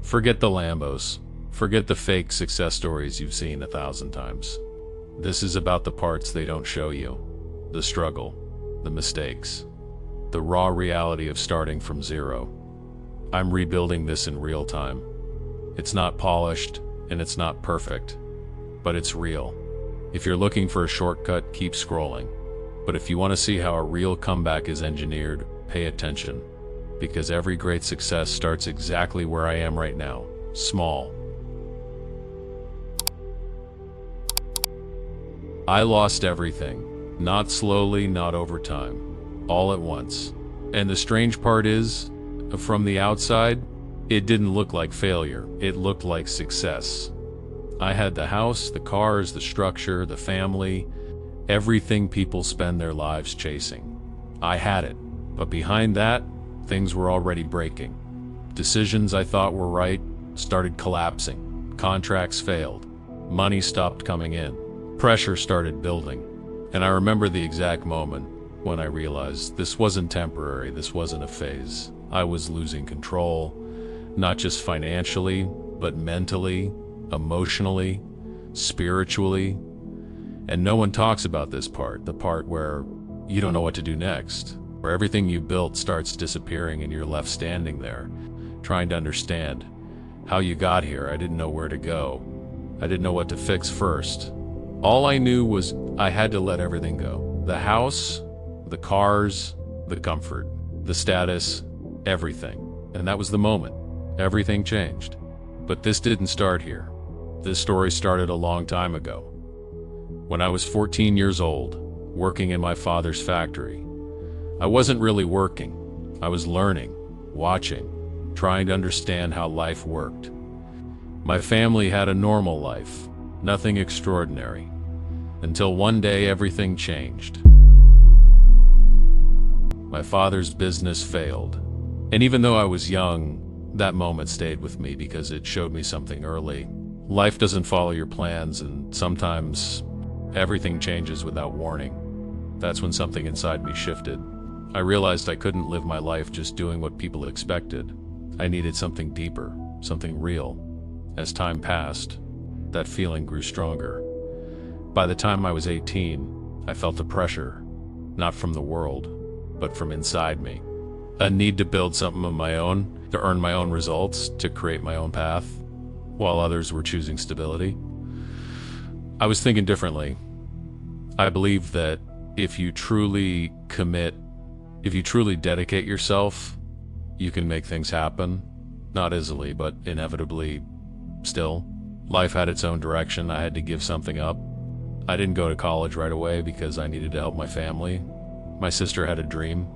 Forget the Lambos. Forget the fake success stories you've seen 1,000 times. This is about the parts they don't show you. The struggle, the mistakes, the raw reality of starting from zero. I'm rebuilding this in real time. It's not polished and it's not perfect, but it's real. If you're looking for a shortcut, keep scrolling. But if you want to see how a real comeback is engineered, pay attention. Because every great success starts exactly where I am right now, small. I lost everything, not slowly, not over time, all at once. And the strange part is, from the outside, it didn't look like failure, it looked like success. I had the house, the cars, the structure, the family, everything people spend their lives chasing. I had it, but behind that, things were already breaking. Decisions I thought were right started collapsing. Contracts failed. Money stopped coming in. Pressure started building. And I remember the exact moment when I realized this wasn't temporary, this wasn't a phase. I was losing control, not just financially, but mentally, emotionally, spiritually. And no one talks about this part, the part where you don't know what to do next, where everything you built starts disappearing and you're left standing there, trying to understand how you got here. I didn't know where to go. I didn't know what to fix first. All I knew was I had to let everything go. The house, the cars, the comfort, the status, everything. And that was the moment. Everything changed. But this didn't start here. This story started a long time ago. When I was 14 years old, working in my father's factory. I wasn't really working. I was learning, watching, trying to understand how life worked. My family had a normal life, nothing extraordinary, until one day everything changed. My father's business failed. And even though I was young, that moment stayed with me because it showed me something early. Life doesn't follow your plans, and sometimes everything changes without warning. That's when something inside me shifted. I realized I couldn't live my life just doing what people expected. I needed something deeper, something real. As time passed, that feeling grew stronger. By the time I was 18, I felt the pressure, not from the world, but from inside me. A need to build something of my own, to earn my own results, to create my own path, while others were choosing stability. I was thinking differently. I believe that if you truly commit, if you truly dedicate yourself, you can make things happen. Not easily, but inevitably still. Life had its own direction. I had to give something up. I didn't go to college right away because I needed to help my family. My sister had a dream.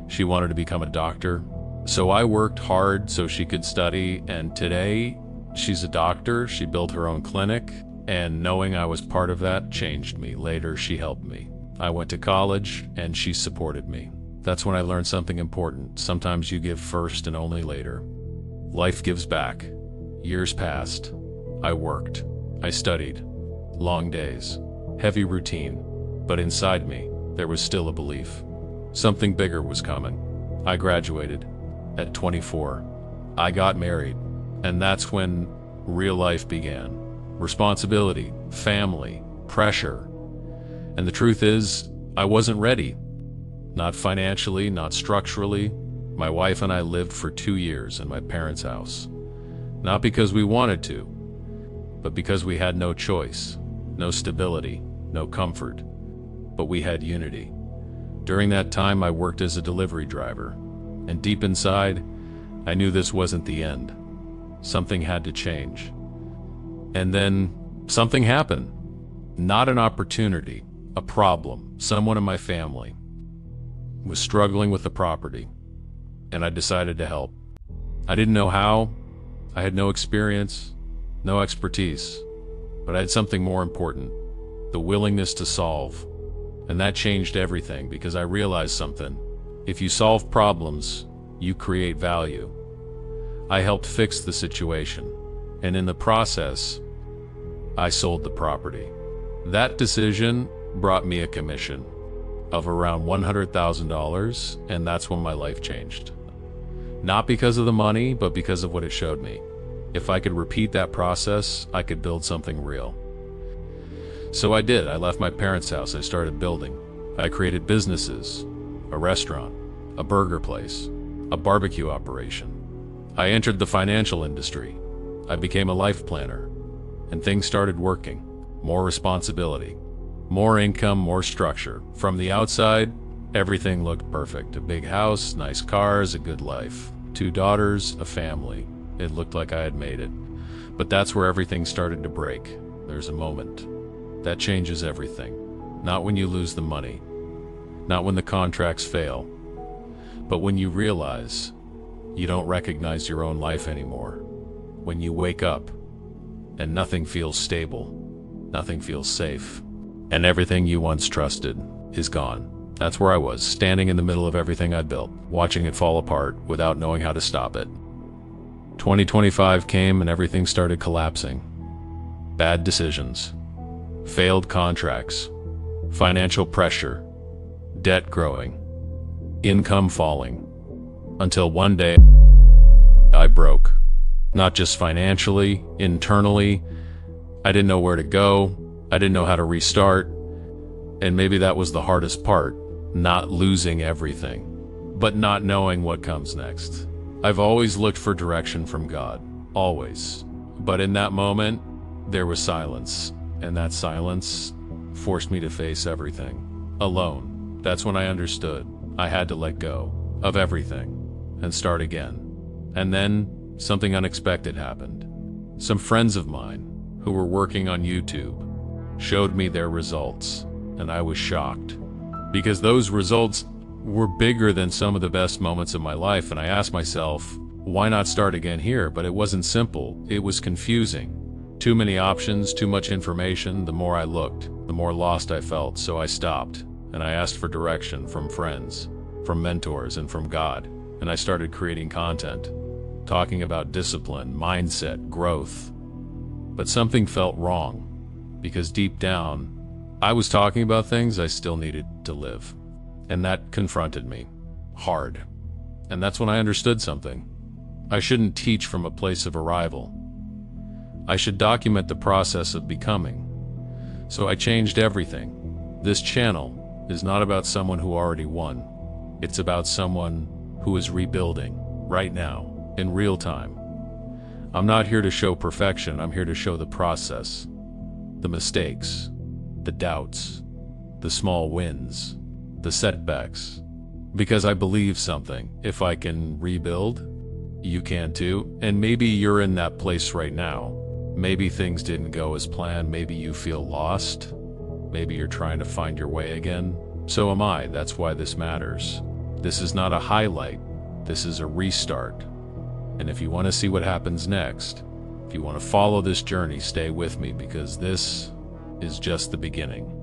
She wanted to become a doctor. So I worked hard so she could study, and today she's a doctor. She built her own clinic, and knowing I was part of that changed me. Later, she helped me. I went to college, and she supported me. That's when I learned something important. Sometimes you give first and only later. Life gives back. Years passed. I worked. I studied. Long days. Heavy routine. But inside me, there was still a belief. Something bigger was coming. I graduated at 24. I got married. And that's when real life began. Responsibility, family, pressure. And the truth is, I wasn't ready. Not financially, not structurally. My wife and I lived for 2 years in my parents' house. Not because we wanted to, but because we had no choice, no stability, no comfort. But we had unity. During that time, I worked as a delivery driver. And deep inside, I knew this wasn't the end. Something had to change. And then something happened. Not an opportunity, a problem. Someone in my family was struggling with the property, and I decided to help. I didn't know how. I had no experience, no expertise, but I had something more important, the willingness to solve. And that changed everything because I realized something. If you solve problems, you create value. I helped fix the situation, and in the process, I sold the property. That decision brought me a commission of around $100,000, and that's when my life changed. Not because of the money, but because of what it showed me. If I could repeat that process, I could build something real. So I did. I left my parents' house. I started building. I created businesses, a restaurant, a burger place, a barbecue operation. I entered the financial industry. I became a life planner, and things started working. More responsibility, more income, more structure. From the outside, everything looked perfect. A big house, nice cars, a good life. 2 daughters, a family. It looked like I had made it. But that's where everything started to break. There's a moment that changes everything. Not when you lose the money, not when the contracts fail, but when you realize you don't recognize your own life anymore. When you wake up and nothing feels stable, nothing feels safe, and everything you once trusted is gone. That's where I was, standing in the middle of everything I'd built, watching it fall apart without knowing how to stop it. 2025 came and everything started collapsing. Bad decisions, failed contracts, financial pressure, debt growing, income falling, until one day I broke. Not just financially, internally. I didn't know where to go. I didn't know how to restart. And maybe that was the hardest part, not losing everything, but not knowing what comes next. I've always looked for direction from God, always. But in that moment, there was silence, and that silence forced me to face everything, alone. That's when I understood I had to let go of everything and start again. And then something unexpected happened. Some friends of mine who were working on YouTube showed me their results, and I was shocked because those results were bigger than some of the best moments of my life. And I asked myself, why not start again here? But it wasn't simple. It was confusing. Too many options, too much information. The more I looked, the more lost I felt. So I stopped and I asked for direction from friends, from mentors, and from God. And I started creating content, talking about discipline, mindset, growth. But something felt wrong because deep down, I was talking about things I still needed to live. And that confronted me hard. And that's when I understood something. I shouldn't teach from a place of arrival. I should document the process of becoming. So I changed everything. This channel is not about someone who already won. It's about someone who is rebuilding right now, in real time. I'm not here to show perfection. I'm here to show the process, the mistakes, the doubts, the small wins, the setbacks. Because I believe something. If I can rebuild, you can too. And maybe you're in that place right now. Maybe things didn't go as planned. Maybe you feel lost. Maybe you're trying to find your way again. So am I. That's why this matters. This is not a highlight. This is a restart. And if you want to see what happens next, if you want to follow this journey, stay with me because this is just the beginning.